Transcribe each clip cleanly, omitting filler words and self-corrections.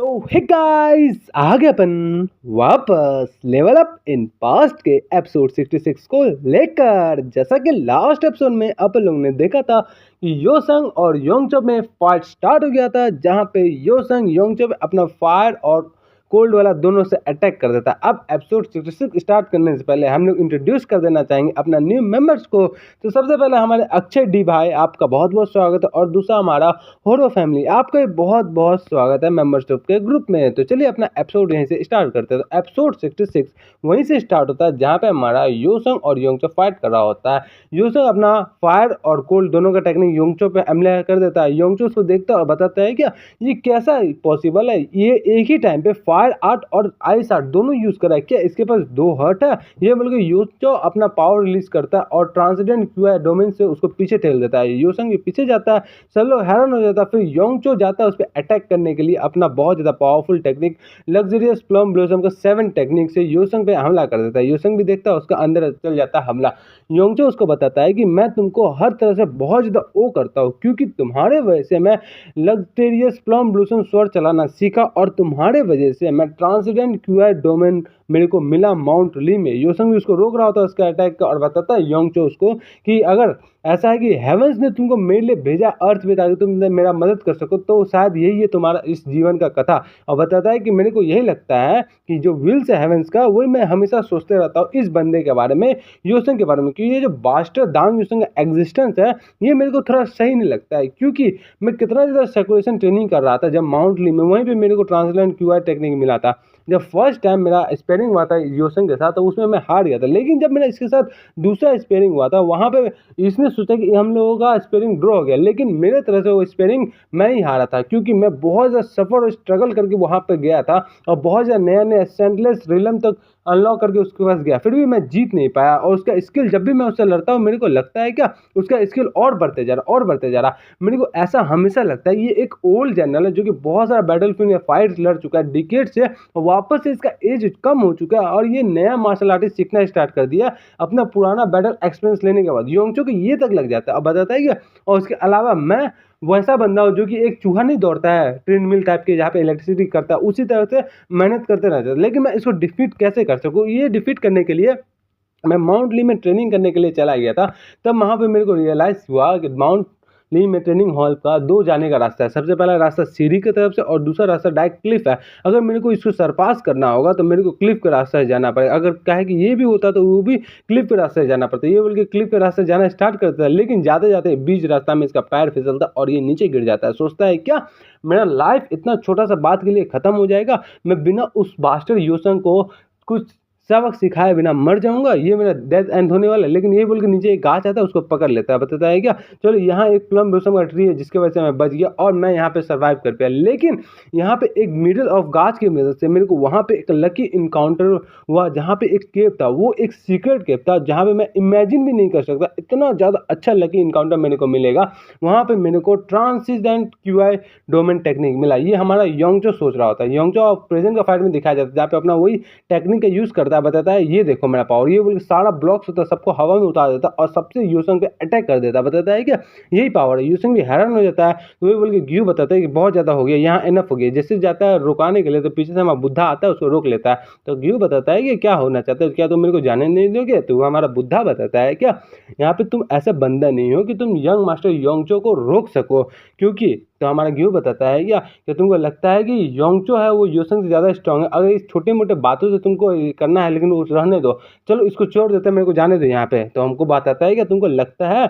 तो hey guys आ गए अपन वापस लेवल अप इन पास्ट के एपिसोड 66 को लेकर। जैसा कि लास्ट एपिसोड में अपन लोगों ने देखा था कि योसंग और योंगचो में फाइट स्टार्ट हो गया था, जहां पे योसंग योंगचो पे अपना फायर और कोल्ड वाला दोनों से अटैक कर देता है। अब एपिसोड 66 स्टार्ट करने से पहले हम लोग इंट्रोड्यूस कर देना चाहेंगे अपना न्यू मेंबर्स को। तो सबसे पहले हमारे अक्षय डी भाई, आपका बहुत बहुत स्वागत है। और दूसरा हमारा होरो फैमिली, आपका भी बहुत बहुत स्वागत है मेंबरशिप के ग्रुप में। तो चलिए अपना एपिसोड यहीं से स्टार्ट करते हैं। तो एपिसोड 66 वहीं से स्टार्ट होता है जहाँ पे हमारा योसंग और योंगचो फाइट कर रहा होता है। योसंग अपना फायर और कोल्ड दोनों का टेक्निक योंगचो पे अमला कर देता है। योंगचो उसको देखता है और बताता है क्या ये कैसा पॉसिबल है, ये एक ही टाइम पे फायर आर्ट और आइस आर्ट दोनों यूज कर रहा है, क्या इसके पास दो हर्ट है? ये बोल के योंगचो अपना पावर रिलीज करता है और ट्रांसेंडेंट क्यूआई डोमेन से उसको पीछे ठेल देता है। योसंग भी पीछे जाता है, सब लोग हैरान हो जाता है। फिर योंगचो जाता है उस पर अटैक करने के लिए अपना बहुत ज़्यादा powerful technique luxurious plum blossom का 7 टेक्निक से योसंग पे हमला कर देता है। योसंग भी देखता है, उसका अंदर चल जाता है हमला। योंगचो उसको बताता है कि मैं तुमको हर तरह से बहुत ज़्यादा ओ करता हूँ, क्योंकि तुम्हारे वजह से मैं लग्जरियस प्लम ब्लॉसम स्वord चलाना सीखा और तुम्हारे वजह से मैं ट्रांसेंडेंट क्यूआई डोमेन मेरे को मिला माउंट ली में। योसंग भी उसको रोक रहा होता है उसका अटैक का और बताता है योंगचो उसको कि अगर ऐसा है कि हेवंस ने तुमको मेरे लिए भेजा अर्थ पे ताकि तुम मेरा मदद कर सको, तो शायद यही है तुम्हारा इस जीवन का कथा। और बताता है कि मेरे को यही लगता है कि जो विल्स है हेवंस का, वही मैं हमेशा सोचते रहता हूँ इस बंदे के बारे में, योसंग के बारे में, कि ये जो बास्टर दांग योसंग का एग्जिस्टेंस है ये मेरे को थोड़ा सही नहीं लगता है। क्योंकि मैं कितना ज़्यादा सर्कुलेशन ट्रेनिंग कर रहा था जब माउंट ली में, वहीं पर मेरे को ट्रांसलेंट क्यूआई टेक्निक मिला था। जब फर्स्ट टाइम मेरा स्पेयरिंग हुआ था योसंग के साथ तो उसमें मैं हार गया था, लेकिन जब मेरा इसके साथ दूसरा स्पेयरिंग हुआ था वहाँ पे इसने सोचा कि हम लोगों का स्पेयरिंग ड्रॉ हो गया, लेकिन मेरे तरह से वो स्पेयरिंग मैं ही हारा था, क्योंकि मैं बहुत ज़्यादा सफ़र और स्ट्रगल करके वहाँ पे गया था और बहुत ज़्यादा नया नया सेंटलेस रिलम तक अनलॉक करके उसके पास गया, फिर भी मैं जीत नहीं पाया। और उसका स्किल जब भी मैं उससे लड़ता हूँ मेरे को लगता है क्या उसका स्किल और बढ़ते जा रहा और बढ़ते जा रहा। मेरे को ऐसा हमेशा लगता है ये एक ओल्ड जनरल है जो कि बहुत सारा बैटलफील्ड में फाइट लड़ चुका है डिकेड से, वापस से इसका एज कम हो चुका है और ये नया मार्शल आर्टिस्ट सीखना स्टार्ट कर दिया अपना पुराना बैटल एक्सपीरियंस लेने के बाद। योंगचो को ये तक लग जाता है। अब बताता है कि और उसके अलावा मैं वैसा बंदा हूँ जो कि एक चूहा नहीं दौड़ता है ट्रेडमिल टाइप के जहाँ पे इलेक्ट्रिसिटी करता है, उसी तरह से मेहनत करते रहता है। लेकिन मैं इसको डिफीट कैसे कर सकूँ, ये डिफीट करने के लिए मैं माउंट ली में ट्रेनिंग करने के लिए चला गया था। तब वहाँ पे मेरे को रियलाइज़ हुआ कि माउंट ली में ट्रेनिंग हॉल का दो जाने का रास्ता है। सबसे पहला रास्ता सीढ़ी की तरफ से और दूसरा रास्ता डायरेक्ट क्लिफ है। अगर मेरे को इसको सरपास करना होगा तो मेरे को क्लिफ के रास्ते से जाना पड़ेगा। अगर कहे कि ये भी होता तो वो भी क्लिफ के रास्ते से जाना पड़ता। ये बोल के क्लिफ के रास्ते जाना स्टार्ट करता है, लेकिन जाते जाते बीच रास्ता में इसका पैर फिसलता और ये नीचे गिर जाता है। सोचता है क्या मेरा लाइफ इतना छोटा सा बात के लिए ख़त्म हो जाएगा, मैं बिना उस बास्टर योसंग को कुछ सबक सिखाए बिना मर जाऊंगा, ये मेरा डेथ एंड होने वाला है। लेकिन ये बोल के नीचे एक गाछ आता है उसको पकड़ लेता है। बताता है क्या चलो यहाँ एक प्लम ब्लॉसम का ट्री है जिसकी वजह से मैं बच गया और मैं यहाँ पे सर्वाइव कर पाया। लेकिन यहाँ पे एक मिडिल ऑफ गाछ की मदद से मेरे को वहाँ पे एक लकी इनकाउंटर हुआ जहाँ पे एक केव था, वो एक सीक्रेट केव था जहाँ पे मैं इमेजिन भी नहीं कर सकता इतना ज़्यादा अच्छा लकी इनकाउंटर मेरे को मिलेगा। वहाँ पे मेरे को ट्रांसेंडेंट क्यूआई डोमेन टेक्निक मिला। ये हमारा योंगचो सोच रहा होता है। योंगचो प्रेजेंट का फाइट में दिखाया जाता है जहाँ पे अपना वही टेक्निक का यूज़ करता है। बताता है ये देखो मेरा पावर, ये बोल के सारा ब्लॉक्स होता है सबको हवा में उतार देता और सबसे योसंग पे अटैक कर देता। बताता है क्या यही पावर है। योसंग भी हैरान हो जाता है। तो वही बोल के ग्यू बताता है कि बहुत ज़्यादा हो गया, यहाँ इनफ हो गया। जैसे जाता है रुकाने के लिए तो पीछे से हमारा बुद्धा आता है उसको रोक लेता है। तो ग्यू बताता है कि क्या होना चाहता है, क्या तुम मेरे को जाने नहीं दोगे? तो हमारा बुद्धा बताता है क्या यहाँ पे तुम ऐसा बंदा नहीं हो कि तुम यंग मास्टर योंगचो को रोक सको, क्योंकि तो हमारा ग्यू बताता है क्या कि तुमको लगता है कि योंगचो है वो योसंग से ज़्यादा स्ट्रांग है, अगर इस छोटे मोटे बातों से तुमको करना है लेकिन वो रहने दो, चलो इसको छोड़ देते हैं, मेरे को जाने दो यहाँ पे। तो हमको बताता है कि तुमको लगता है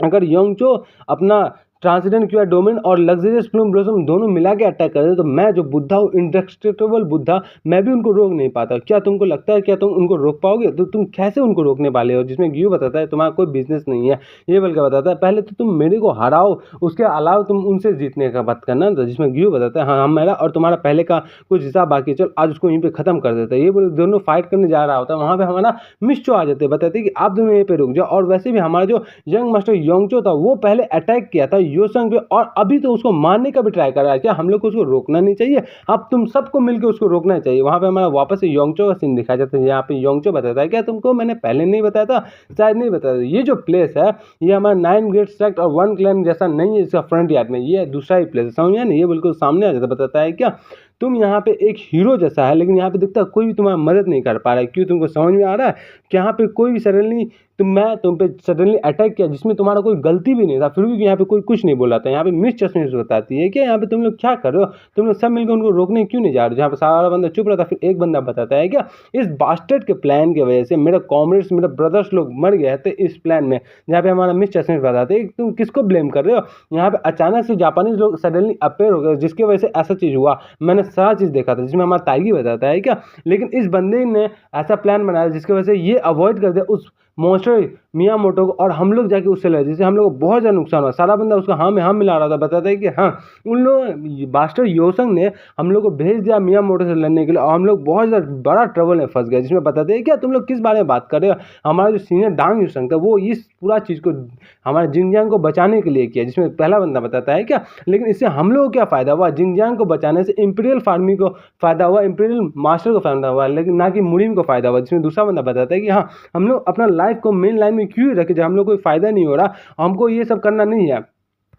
अगर योंगचो अपना ट्रांसेंडेंट क्यूआई डोमेन और लग्जरियस प्लम ब्लॉसम दोनों मिला के अटैक कर दे तो मैं जो बुद्धा हूँ इंडेस्ट्रक्टेबल बुद्धा, मैं भी उनको रोक नहीं पाता। क्या तुमको लगता है क्या तुम उनको रोक पाओगे? तो तुम कैसे उनको रोकने वाले हो? जिसमें ग्यू बताता है तुम्हारा कोई बिजनेस नहीं है। ये बोल के बताता है पहले तो तुम मेरे को हराओ, उसके अलावा तुम उनसे जीतने का बात करना। तो जिसमें ग्यू बताता है हाँ हम मेरा और तुम्हारा पहले का कुछ हिसाब बाकी, चल आज उसको यहीं पर खत्म कर देता है। ये बोले दोनों फाइट करने जा रहा होता है, वहाँ पर हमारा मिस्चो आ जाते हैं। बताते कि आप दोनों यहीं पर रुक जाओ। और वैसे भी हमारा जो यंग मास्टर योंगचो था वो पहले अटैक किया था योसंग पे और अभी तो उसको मारने का भी ट्राई कर रहा है। क्या हम लोग को उसको रोकना नहीं चाहिए? अब तुम सबको मिलकर उसको रोकना चाहिए। वहाँ पे हमारा वापस से योंगचो का सीन दिखाया जाता है। यहाँ पे योंगचो बताता है क्या तुमको मैंने पहले नहीं बताया था? शायद नहीं बताया था। ये जो प्लेस है ये हमारा 9 ग्रेट सेक्ट और 1 क्लैन जैसा नहीं है इसका फ्रंट यार्ड में, ये दूसरा ही प्लेस है, समझ नहीं? ये बिल्कुल सामने आ जाता। बताता है क्या तुम यहाँ पे एक हीरो जैसा है, लेकिन यहाँ पे दिखता है कोई भी तुम्हारी मदद नहीं कर पा रहा है। क्यों? तुमको समझ में आ रहा है कि यहाँ पे कोई भी सडनली तुम पे सडनली अटैक किया जिसमें तुम्हारा कोई गलती भी नहीं था, फिर भी यहाँ पे कोई कुछ नहीं बोला था। यहाँ पे मिस चश्मिश बताती है कि यहाँ पे तुम लोग क्या कर रहे हो, तुम लोग सब मिलकर उनको रोकने क्यों नहीं जा रहे हो। जहाँ पे सारा बंदा चुप रहता, फिर एक बंदा बताता है क्या इस बास्टर्ड के प्लान की वजह से मेरे कॉमरेड्स, मेरे ब्रदर्स लोग मर गए थे इस प्लान में। जहाँ पे हमारा मिस चश्मिश बताते हैं तुम किसको ब्लेम कर रहे हो। यहाँ पे अचानक से जापानीज लोग सडनली अपेयर हो गए जिसकी वजह से ऐसा चीज़ हुआ। मैंने सारा चीज़ देखा था जिसमें हमारा ताइगी बताता है क्या, लेकिन इस बंदे ने ऐसा प्लान बनाया जिसकी वजह से ये अवॉइड कर दिया उस मॉन्स्टर मियामोटो को, और हम लोग जाके उससे लड़े जिससे हम लोग को बहुत ज़्यादा नुकसान हुआ। सारा बंदा उसका हाँ में हाँ मिला रहा था, बताता है कि हाँ उन लोग बास्टर योसंग ने हम लोग को भेज दिया मियामोटो से लड़ने के लिए, और हम लोग बहुत ज़्यादा बड़ा ट्रबल में फंस गए। जिसमें बताते हैं क्या तुम लोग किस बारे में बात कर रहे हो, हमारा जो सीनियर डांग योसंग था वो इस पूरा चीज़ को हमारे जिंगजियांग को बचाने के लिए किया। जिसमें पहला बंदा बताता है क्या, लेकिन इससे हम लोग को क्या फ़ायदा हुआ, जिंगजियांग को बचाने से इंपीरियल फार्मी को फ़ायदा हुआ, इंपीरियल मास्टर को फ़ायदा हुआ, लेकिन ना कि मुरीम को फ़ायदा हुआ। जिसमें दूसरा बंदा बताता है कि हाँ हम लोग अपना लाइफ को मेन लाइन में क्यों रखे जब हम लोग कोई फ़ायदा नहीं हो रहा, हमको ये सब करना नहीं है।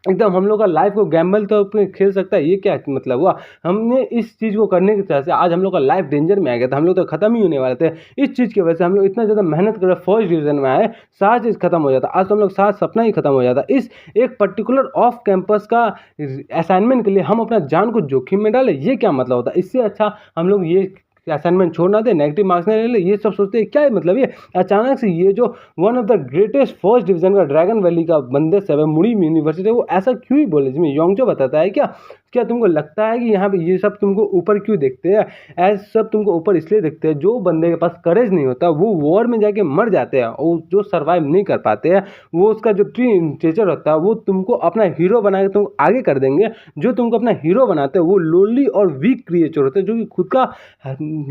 एकदम हम लोग का लाइफ को गैम्बल तो अपने खेल सकता है, ये क्या मतलब हुआ। हमने इस चीज़ को करने की वजह से आज हम लोग का लाइफ डेंजर में आ गया था, हम लोग तो ख़त्म ही होने वाले थे। इस चीज़ की वजह से हम लोग इतना ज़्यादा मेहनत कर रहे, फर्स्ट डिवीज़न में आए, सारा चीज़ खत्म हो जाता। आज तो हम लोग सारा सपना ही खत्म हो जाता। इस एक पर्टिकुलर ऑफ कैंपस का असाइनमेंट के लिए हम अपना जान को जोखिम में डालें, ये क्या मतलब होता है। इससे अच्छा हम लोग ये असाइनमेंट छोड़ना दे, नेगेटिव मार्क्स नहीं ले ले, ये सब सोचते हैं क्या है मतलब। ये अचानक से ये जो one of the greatest first division का ड्रैगन वैली का बंदे सब है मुरीम यूनिवर्सिटी, वो ऐसा क्यों ही बोले। जिसमें योंगचो बताता है क्या तुमको लगता है कि यहाँ पे ये सब तुमको ऊपर क्यों देखते हैं, ऐसे सब तुमको ऊपर इसलिए देखते हैं जो बंदे के पास करेज नहीं होता वो वॉर में जाके मर जाते हैं, और जो सर्वाइव नहीं कर पाते हैं वो उसका जो ट्री टीचर होता है वो तुमको अपना हीरो बना के तुमको आगे कर देंगे। जो तुमको अपना हीरो बनाते हैं वो लोनली और वीक क्रिएचर होते हैं जो कि खुद का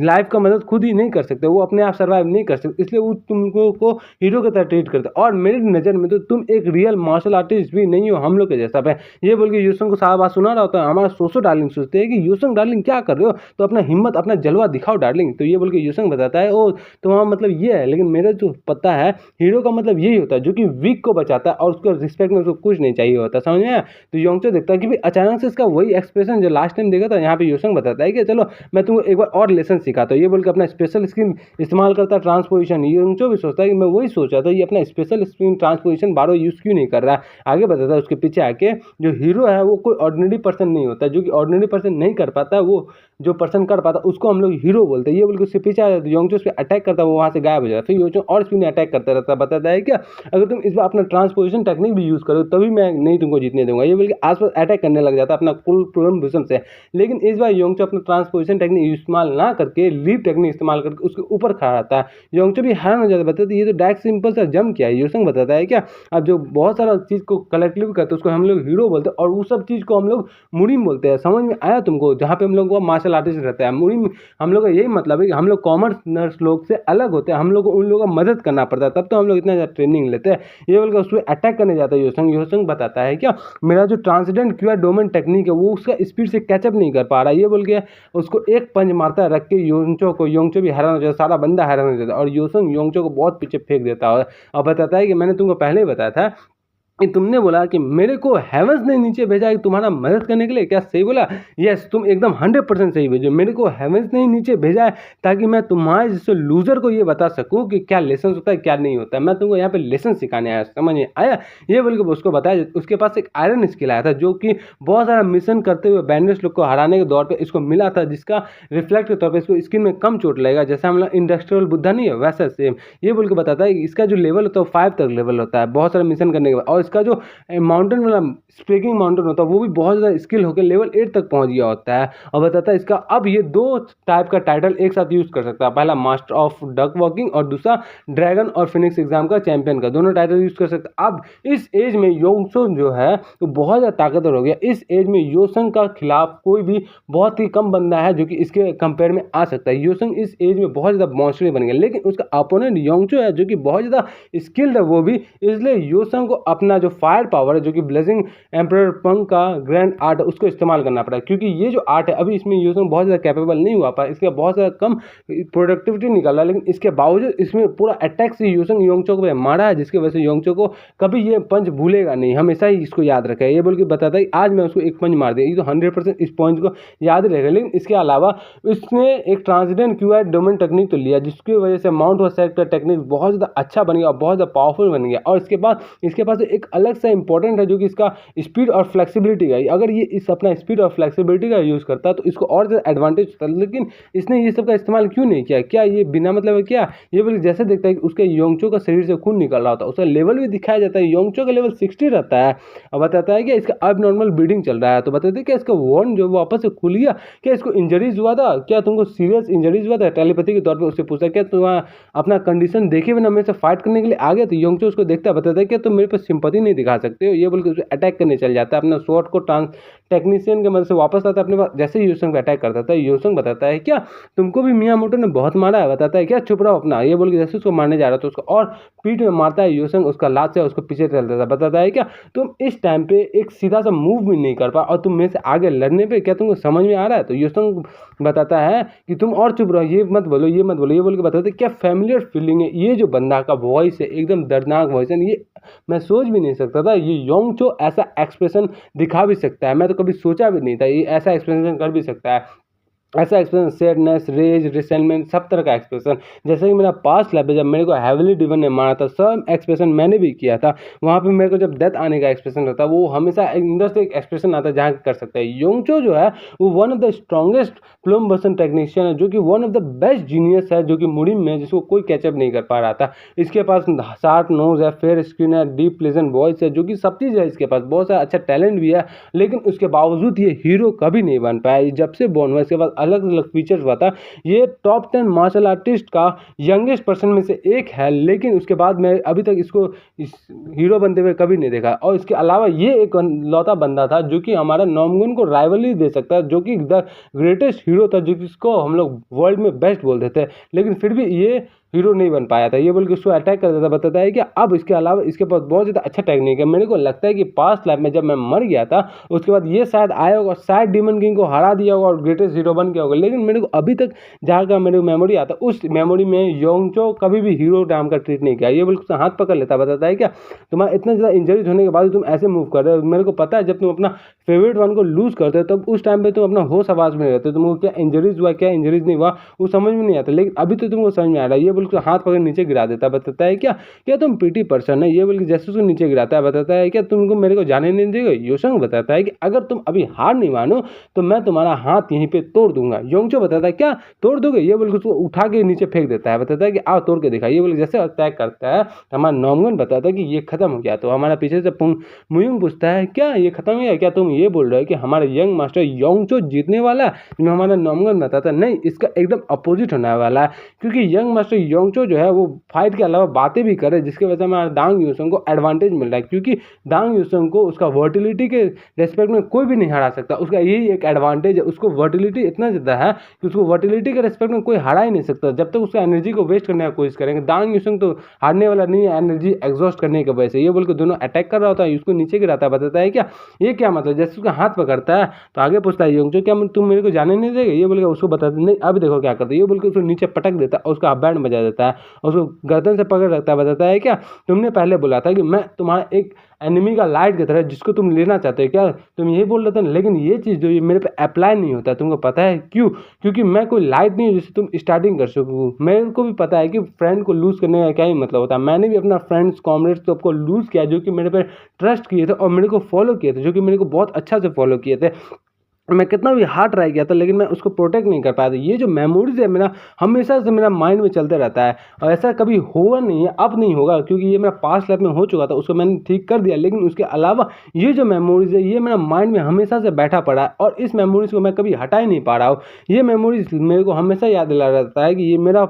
लाइफ का मदद खुद ही नहीं कर सकते, वो अपने आप सर्वाइव नहीं कर सकते, इसलिए वो तुमको को हीरो की तरह ट्रीट करते हैं। और मेरी नज़र में तो तुम एक रियल मार्शल आर्टिस्ट भी नहीं हो हम लोग के जैसा पे। ये बोल के यूसंग को सारा बात सुना रहा होता है। हमारा सोसो डार्लिंग सोचते हैं कि यूसंग डार्लिंग क्या कर रहे हो, तो अपना हिम्मत अपना जलवा दिखाओ डार्लिंग। तो ये बोल के यूसंग बताता है ओ तुम्हारा मतलब ये है, लेकिन मेरा जो पता है हीरो का मतलब यही होता है जो कि वीक को बचाता है और उसको रिस्पेक्ट में उसको कुछ नहीं चाहिए होता, समझ में आया। तो योंगचो देखता है कि अचानक से इसका वही एक्सप्रेशन जो लास्ट टाइम देखा था, यहाँ पे यूसंग बताता है कि चलो मैं तुमको एक बार और लेसन सिखाता हूँ। ये बोल के अपना स्पेशल स्किल इस्तेमाल करता है ट्रांसपोजिशन। योंगचो भी सोचता है कि मैं वही सोचा था ये अपना स्पेशल स्किल ट्रांसपोजिशन बारो यूज़ क्यों नहीं कर रहा है। आगे बताता है उसके पीछे आके जो हीरो है वो कोई ऑर्डिनरी पर्सन नहीं होता, जो कि ऑर्डिनरी पर्सन नहीं कर पाता है वो जो पर्सन कर पाता उसको हम लोग हीरो बोलते हैं। ये बोल के उसके पीछे आ जाता है, योंगचो उस पर अटैक करता है, वो वहाँ से गायब हो जाता है। फिर योंगचो और स्पिन अटैक करता रहता है, बताता है क्या अगर तुम इस बार अपना ट्रांसपोजिशन टेक्निक भी यूज़ करो तभी मैं नहीं तुमको जीतने दूंगा। ये बोल के आसपास अटैक करने लग जाता है अपना कुल पूर्ण भूषण से। लेकिन इस बार योंगचो अपना ट्रांसपोजिशन टेक्निक इस्तेमाल ना करके लीप टेक्निक इस्तेमाल करके उसके ऊपर खड़ा रहता है। योंगचो भी हैरान हो जाता है, बताते ये तो डायरेक्ट सिंपल सा जंप किया है। योंगचो बताता है क्या अब जो बहुत सारा चीज़ को कलेक्टिव करते हैं उसको हम लोग हीरो बोलते हैं और वो सब चीज़ को हम लोग मुरीम बोलते हैं। समझ में आया तुमको? जहाँ पे हम लोग को मार्शल आर्टिस्ट रहता है मुरीम, हम लोग का यही मतलब है कि हम लोग कॉमर्स लोग से अलग होते हैं, हम लोग को उन लोगों का मदद करना पड़ता है, तब तो हम लोग इतना ज़्यादा ट्रेनिंग लेते हैं। ये बोलकर उस पर अटैक करने जाता है योंगचो। योंगचो बताता है क्या मेरा जो ट्रांसेंडेंट क्यूआर डोमेन टेक्निक है वो उसका स्पीड से कैचअप नहीं कर पा रहा। ये बोल के उसको एक पंच मारता है रख के योंगचो को। योंगचो भी हैरान हो जाता है, सारा बंदा हैरान हो जाता है और योंगचो को बहुत पीछे फेंक देता है और बताता है कि मैंने तुमको पहले ही बताया था कि तुमने बोला कि मेरे को हेवंस ने नीचे भेजा है तुम्हारा मदद करने के लिए। क्या सही बोला? यस, तुम एकदम 100% सही भेजो। मेरे को हेवंस ने नीचे भेजा है ताकि मैं तुम्हारे जैसे लूजर को ये बता सकूं कि क्या लेसन होता है क्या नहीं होता है। मैं तुमको यहाँ पे लेसन सिखाने आया, समझ में आया? ये बोल के उसको बताया उसके पास एक आयरन स्किल आया था जो कि बहुत सारा मिशन करते हुए बैंडेज लोग को हराने के दौर पर इसको मिला था, जिसका रिफ्लेक्ट के तौर पर इसको स्किन में कम चोट लगेगा। जैसे हम लोग इंडस्ट्रियल बुद्धा नहीं है वैसा सेम। ये बोल के बताता है कि इसका जो लेवल होता है वो 5 तक लेवल होता है बहुत सारे मिशन करने के बाद, और इसका जो माउंटेन वाला स्पीकिंग माउंटेन होता है वो भी बहुत ज़्यादा स्किल होकर लेवल 8 तक पहुंच गया होता है। और बताता है इसका अब ये 2 टाइप का टाइटल एक साथ यूज़ कर सकता है, पहला मास्टर ऑफ डक वॉकिंग और दूसरा ड्रैगन और फिनिक्स एग्जाम का चैंपियन का, दोनों टाइटल यूज़ कर सकता है। अब इस एज में योंगचो जो है वो बहुत ज़्यादा ताकतवर हो गया। इस एज में योसंग का खिलाफ कोई भी बहुत ही कम बंदा है जो कि इसके कंपेयर में आ सकता है। योसंग इस एज में बहुत ज़्यादा मॉन्स्टर बन गया, लेकिन उसका अपोनेंट योंगचो है जो कि बहुत ज़्यादा स्किल्ड है वो भी, इसलिए योसंग को अपना अपना जो फायर पावर है, जो कि ब्लेजिंग एम्परर पंग का ग्रैंड आर्ट है, उसको इस्तेमाल करना पड़ा, क्योंकि ये जो आर्ट है अभी इसमें यूजंग बहुत ज़्यादा कैपेबल नहीं हुआ पाया, इसका बहुत ज़्यादा कम प्रोडक्टिविटी निकल रहा है। लेकिन इसके बावजूद इसमें पूरा अटैक से यूजंग योंगचो को मारा है, जिसकी वजह से योंगचो को कभी ये पंच भूलेगा नहीं, हमेशा ही इसको याद रखेगा। ये बोल के बताता है आज मैं उसको एक पंच मार दिया, ये तो 100% इस पॉइंट को याद रहेगा। लेकिन इसके अलावा इसने एक ट्रांसडेंट क्यूआर डोमेन टेक्निक तो लिया, जिसकी वजह से माउंट वर्सेट का टेक्निक बहुत ज़्यादा अच्छा बन गया और बहुत ज़्यादा पावरफुल बन गया। और इसके बाद इसके पास एक अलग सा इंपॉर्टेंट है, जो कि इसका स्पीड और फ्लेक्सिबिलिटी का। अगर ये इस अपना स्पीड और फ्लेक्सिबिलिटी का यूज़ करता तो इसको और ज़्यादा एडवांटेज होता, लेकिन इसने ये सब का इस्तेमाल क्यों नहीं किया? क्या ये बिना मतलब है क्या? ये बोले जैसे देखता है कि उसके योंगचो का शरीर से खून निकल रहा होता है, उसका लेवल भी दिखाया जाता है, योंगचो का लेवल 60 रहता है, और बताता है कि इसका अब नॉर्मल ब्लीडिंग चल रहा है। तो बताते हैं कि इसका वॉन्ड जो वापस से खुल गया, क्या इसको इंजरीज हुआ था, क्या तुमको सीरियस इंजरीज हुआ था? टेलीपैथी के तौर पर उससे पूछा क्या तुम अपना कंडीशन देखे बिना मेरे से फाइट करने के लिए आ गए? तो योंगचो उसको देखता है, बताता है कि तुम मेरे पर सिंपैथी नहीं दिखा सकते हो। ये बोल के उसे अटैक करने चल जाता है, अपना स्वॉर्ड को टेक्नीशियन के मदद से वापस आता है अपने पास। जैसे ही योसंग पे अटैक करता है, योसंग बताता है क्या तुमको भी मियामोटो ने बहुत मारा है? बताता है क्या चुप रहो अपना। ये बोल के जैसे उसको मारने जा रहा था उसको और पीठ में मारता है योसंग, उसका लात से उसको पीछे चल देता है। बताता है क्या तुम इस टाइम पे एक सीधा सा मूव भी नहीं कर पा और तुम मेरे से आगे लड़ने पे क्या तुमको समझ में आ रहा है? तो योसंग बताता है कि तुम और चुप रहो, ये मत बोलो, ये मत बोलो। ये बोल के बताते क्या फैमिलियर फीलिंग है, ये जो बंदा का वॉइस है एकदम दर्दनाक वॉइस है, ये मैं सोच भी नहीं सकता था ये योंगचो ऐसा एक्सप्रेशन दिखा भी सकता है, मैं तो कभी सोचा भी नहीं था ये ऐसा एक्सप्रेशन कर भी सकता है। ऐसा एक्सप्रेशन सैडनेस, रेज, रिसेंटमेंट, सब तरह का एक्सप्रेशन। जैसे कि मेरा पास्ट लाइफ में जब मेरे को हेवली डिवन ने मारा था, सब एक्सप्रेशन मैंने भी किया था। वहाँ पे मेरे को जब डेथ आने का एक्सप्रेशन रहता है, वो हमेशा अंदर से एक एक्सप्रेशन आता है जहाँ कर सकता है। योंगचो जो है वो वन ऑफ द स्ट्रॉन्गेस्ट फ्लम बर्सन टेक्नीशियन है, जो कि one of the best genius है, जो कि मुड़िम में जिसको कोई कैचअप नहीं कर पा रहा था। इसके पास शार्प नोज है, फेयर स्किन है, डीप प्लेजेंट वॉइस है, जो कि सब चीज़ है इसके पास, बहुत सारा अच्छा टैलेंट भी है। लेकिन उसके बावजूद ये हीरो कभी नहीं बन पाया। जब से बॉर्न हुआ इसके बाद अलग अलग फीचर्स हुआ था। ये टॉप 10 मार्शल आर्टिस्ट का यंगेस्ट पर्सन में से एक है, लेकिन उसके बाद मैं अभी तक इसको इस हीरो बनते हुए कभी नहीं देखा। और इसके अलावा ये एक लौता बंदा था जो कि हमारा नॉमगुन को राइवली दे सकता है, जो कि द ग्रेटेस्ट हीरो था, जो कि इसको हम लोग वर्ल्ड में बेस्ट बोल देते हैं, लेकिन फिर भी ये हीरो नहीं बन पाया था। ये बोल के उसको अटैक कर देता। बताता है कि अब इसके अलावा इसके पास बहुत ज़्यादा अच्छा टेक्निक है। मेरे को लगता है कि पास्ट लाइफ में जब मैं मर गया था उसके बाद ये शायद आया होगा, शायद डीमन किंग को हरा दिया होगा और ग्रेटेस्ट हीरो बन गया होगा। लेकिन मेरे को अभी तक जहाँ का मेरे को मेमोरी आता है, उस मेमोरी में योंगचो कभी भी हीरो नाम का ट्रीट नहीं किया। ये बोल के हाथ पकड़ लेता। बताता है क्या तुम्हारा इतना ज़्यादा इंजरीज होने के बाद तुम ऐसे मूव कर रहे हो? मेरे को पता है जब तुम अपना फेवरेट वन को लूज करते हो तब उस टाइम पे तुम अपना होश आवाज में रहते हो, तुमको क्या इंजरीज हुआ क्या इंजरीज नहीं हुआ वो समझ में नहीं आता, लेकिन अभी तो तुमको समझ में आ रहा है। ये बोल के हाथ पकड़ नीचे गिरा देता है। बताता है क्या क्या तुम पीटी पर्सन है? ये बोल के जैसे उसको नीचे गिराता है। बताता है क्या तुमको मेरे को जाने नहीं देगा? योसंग बताता है कि अगर तुम अभी हार नहीं मानो तो मैं तुम्हारा हाथ यहीं पे तोड़ दूंगा। योंगचो बताता है क्या तोड़ दोगे? ये बोल के उसको उठा के नीचे फेंक देता है। बताता है कि आओ तोड़ के दिखा। ये बोल के जैसे अटैक करता है हमारा नॉमगन बताता है कि ये खत्म हो गया। तो हमारा पीछे से मुयुंग पूछता है क्या ये खत्म हो गया? क्या तुम ये बोल रहे हो कि हमारा यंग मास्टर योंगचो जीतने वाला है? में हमारा नॉमगन बताता है नहीं, इसका एकदम अपोजिट होने वाला है, क्योंकि यंग मास्टर योंगचो जो है वो फाइट के अलावा बातें भी करे, जिसकी वजह से हमारा दांग यूसंग को एडवांटेज मिल रहा है, क्योंकि दांग यूसंग को उसका वर्टिलिटी के रेस्पेक्ट में कोई भी नहीं हरा सकता। उसका यही एक एडवांटेज है, उसको वर्टिलिटी इतना ज़्यादा है कि उसको वर्टिलिटी के रेस्पेक्ट में कोई हरा ही नहीं सकता जब तक उसका एनर्जी को वेस्ट करने की कोशिश करेंगे। दांग यूसंग तो हारने वाला नहीं है एनर्जी एग्जॉस्ट करने की वजह से। ये बोल के दोनों अटैक कर रहा होता है, उसको नीचे गिराता है। बताता है क्या ये क्या मतलब? जैसे उसका हाथ पकड़ता है तो आगे पूछता है योंगचो क्या तुम मेरे को जाने नहीं देगा? ये बोल के उसको बताते नहीं अभी देखो क्या करते। ये बोल के उसको नीचे पटक देता है और उसका बैंड बजा देता है और उसको गर्दन से पकड़ रखता है। बताता है क्या तुमने पहले बोला था कि मैं तुम्हारा एक एनिमी का लाइट की तरह जिसको तुम लेना चाहते हो, क्या तुम यही बोल रहे थे? लेकिन ये चीज़ जो ये मेरे पे अप्लाई नहीं होता, तुमको पता है क्यों? क्योंकि मैं कोई लाइट नहीं हूँ जिससे तुम स्टार्टिंग कर सको। मेरे को भी पता है कि फ्रेंड को लूज़ करने का क्या ही मतलब होता है। मैंने भी अपना फ्रेंड्स कॉमरेड्स सबको लूज़ किया जो कि मेरे पे ट्रस्ट किए थे और मेरे को फॉलो किए थे, जो कि मेरे को बहुत अच्छा से फॉलो किए थे। मैं कितना भी हार्ड ट्राई किया था लेकिन मैं उसको प्रोटेक्ट नहीं कर पाया था। ये जो मेमोरीज है मेरा हमेशा से मेरा माइंड में चलते रहता है और ऐसा कभी हुआ नहीं है, अब नहीं होगा, क्योंकि ये मेरा पास्ट लाइफ में हो चुका था, उसको मैंने ठीक कर दिया। लेकिन उसके अलावा ये जो मेमोरीज है ये मेरा माइंड में हमेशा से बैठा पड़ा है और इस मेमोरीज को मैं कभी हटा ही नहीं पा रहा हूँ। ये मेमोरीज मेरे को हमेशा याद दिला रहता है कि ये मेरा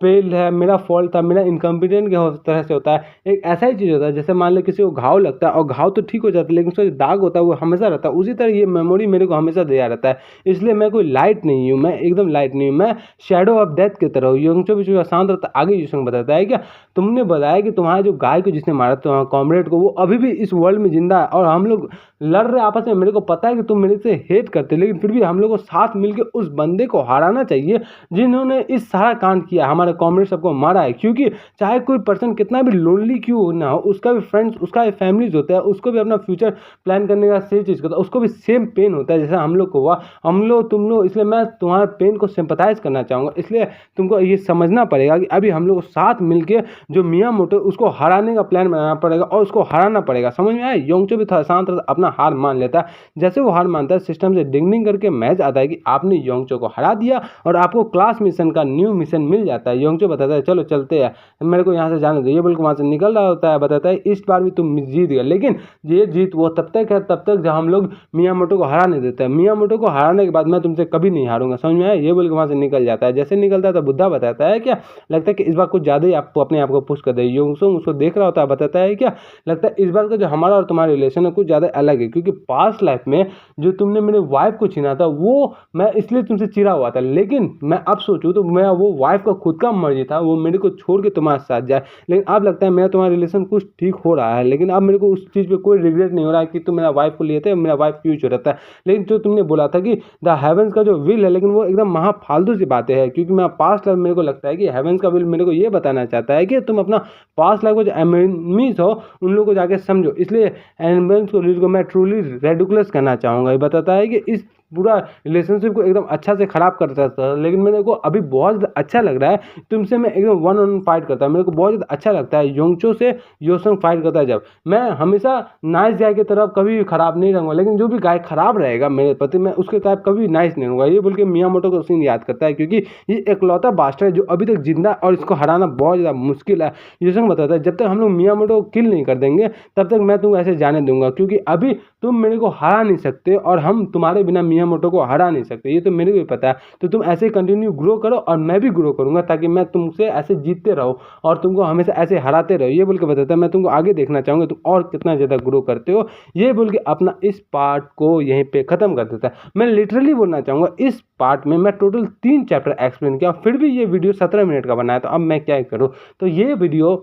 फेल है, मेरा फॉल्ट था, मेरा इनकम्पिटेंट के तरह से होता है। एक ऐसा ही चीज़ होता है जैसे मान लो किसी को घाव लगता है और घाव तो ठीक हो जाता है लेकिन उसका जो दाग होता है वो हमेशा रहता है। उसी तरह ये मेमोरी मेरे को हमेशा दिया रहता है। इसलिए मैं कोई लाइट नहीं हूँ, मैं एकदम लाइट नहीं हूँ, मैं शैडो ऑफ डेथ की तरह हूँ। योंगचो भी जो शांत रहता है। आगे यूसुंग बताता है क्या, तुमने बताया कि तुम्हारा जो गाय को जिसने मारा तुम्हारा कॉमरेड को, वो अभी भी इस वर्ल्ड में जिंदा है और हम लोग लड़ रहे आपस में। मेरे को पता है कि तुम मेरे से हेट करते, लेकिन फिर भी हम लोग को साथ मिलकर उस बंदे को हराना चाहिए जिन्होंने इस सारा कांड किया, हमारे कॉमरेड सबको मारा है। क्योंकि चाहे कोई पर्सन कितना भी लोनली क्यों ना हो, उसका भी फ्रेंड्स, उसका भी फैमिलीज होता है, उसको भी अपना फ्यूचर प्लान करने का सेम चीज़ करता है, उसको भी सेम पेन होता है जैसे हम लोग को हुआ, हम लोग तुम लोग। इसलिए मैं तुम्हारे पेन को सिंपैथाइज करना चाहूँगा। इसलिए तुमको ये समझना पड़ेगा कि अभी हम लोग साथ मिलकर जो मियामोटो उसको हराने का प्लान बनाना पड़ेगा और उसको हराना पड़ेगा। समझ में आया? योंगचो भी थोड़ा शांत रहता, अपना हार मान लेता है। जैसे वो हार मानता है, सिस्टम से डिंग डिंग करके मैच आता है कि आपने योंगचो को हरा दिया और आपको क्लास मिशन का न्यू मिशन मिल जाता है। योंगचो बताता है चलो चलते हैं, मेरे को यहाँ से जाने दो। ये बोल के वहाँ से निकल रहा होता है, बताता है इस बार भी तुम जीत गए। लेकिन ये जीत वो तब तक है तब तक जब हम लोग मियामोटो को हरा नहीं देते हैं। मियामोटो को हराने के बाद मैं तुमसे कभी नहीं हारूंगा। समझ में आया? ये बोल के वहाँ से निकल जाता है। जैसे निकलता है तो बुद्धा बताता है क्या, लगता है कि इस बार कुछ ज़्यादा ही आपको अपने आप को पुश कर दे। योंगसुंग उसको देख रहा होता है, बताता है क्या, लगता है इस बार का जो हमारा और तुम्हारा रिलेशन है कुछ ज़्यादा अलग है। क्योंकि पास्ट लाइफ में जो तुमने मेरे वाइफ को छीना था वो मैं इसलिए तुमसे चिढ़ा हुआ था, लेकिन मैं अब सोचूं तो मैं वो वाइफ का खुद का मर्जी था, वो मेरे को छोड़ के तुम्हारे साथ जाए। लेकिन अब लगता है मेरा तुम्हारा रिलेशन कुछ ठीक हो रहा है, लेकिन अब मेरे को उस चीज़ पे कोई रिग्रेट नहीं हो रहा है कि तुम मेरा वाइफ को लिए थे, मेरा वाइफ क्यों छोड़ता है। लेकिन जो तुमने बोला था कि द हेवंस का जो विल है, लेकिन वो एकदम महा फालतू सी बातें हैं। क्योंकि मैं पास्ट लाइफ मेरे को लगता है कि हेवंस का विल मेरे को ये बताना चाहता है कि तुम अपना पास्ट लाइफ को जो एनिमीज हो उन लोगों को जाके समझो। इसलिए एनिमल्स को रील को मैं ट्रूली रेडिकुलस करना चाहूँगा। ये बताता है कि इस पूरा रिलेशनशिप को एकदम अच्छा से ख़राब करता था, लेकिन मेरे को अभी बहुत ज़्यादा अच्छा लग रहा है तुमसे। मैं एकदम वन ऑन फाइट करता है, मेरे को बहुत ज़्यादा अच्छा लगता है योंगचो से योसंग फाइट करता है जब। मैं हमेशा नाइस गाय की तरफ कभी भी ख़राब नहीं रहूँगा, लेकिन जो भी गाय ख़राब रहेगा मेरे प्रति मैं उसके तरफ कभी नाइस नहीं रहूँगा। ये बोल के मियामोटो को सीन याद करता है, क्योंकि ये एकलौता बास्टर है जो अभी तक जिंदा है और इसको हराना बहुत ज़्यादा मुश्किल है। योसंग बताता है जब तक हम लोग मियामोटो को किल नहीं कर देंगे तब तक मैं तुमको ऐसे जाने दूंगा, क्योंकि अभी तुम मेरे को हरा नहीं सकते और हम तुम्हारे बिना मियामोटो को हरा नहीं सकते, ये तो मेरे को भी पता है। तो तुम ऐसे कंटिन्यू ग्रो करो और मैं भी ग्रो करूंगा, ताकि मैं तुमसे ऐसे जीतते रहो और तुमको हमेशा ऐसे हराते रहो। ये बोल के बताता है मैं तुमको आगे देखना चाहूँगा तुम और कितना ज़्यादा ग्रो करते हो। ये बोल के अपना इस पार्ट को यहीं पे ख़त्म कर देता है। मैं लिटरली बोलना चाहूँगा इस पार्ट में मैं टोटल 3 चैप्टर एक्सप्लेन किया, फिर भी ये वीडियो 17 मिनट का बनाया, तो अब मैं क्या करूँ। तो ये वीडियो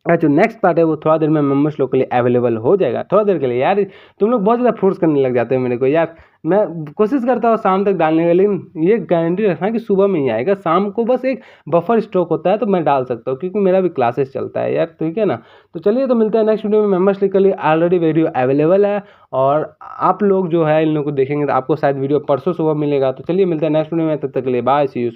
जो नेक्स्ट पार्ट है वो थोड़ा देर में मेम्बर्स लोग के लिए अवेलेबल हो जाएगा। थोड़ा देर के लिए यार तुम लोग बहुत ज़्यादा फोर्स करने लग जाते हो मेरे को यार। मैं कोशिश करता हूँ शाम तक डालने का, लेकिन ये गारंटी रखना कि सुबह में ही आएगा। शाम को बस एक बफर स्टॉक होता है तो मैं डाल सकता हूँ, क्योंकि मेरा भी क्लासेस चलता है यार, ठीक है ना। तो चलिए, तो मिलते हैं नेक्स्ट वीडियो में। मेम्बर्स के लिए ऑलरेडी वीडियो अवेलेबल है और आप लोग जो है इन लोगों को देखेंगे तो आपको शायद वीडियो परसों सुबह मिलेगा। तो चलिए मिलते हैं नेक्स्ट वीडियो में, तब तक के लिए बाय, सी यू।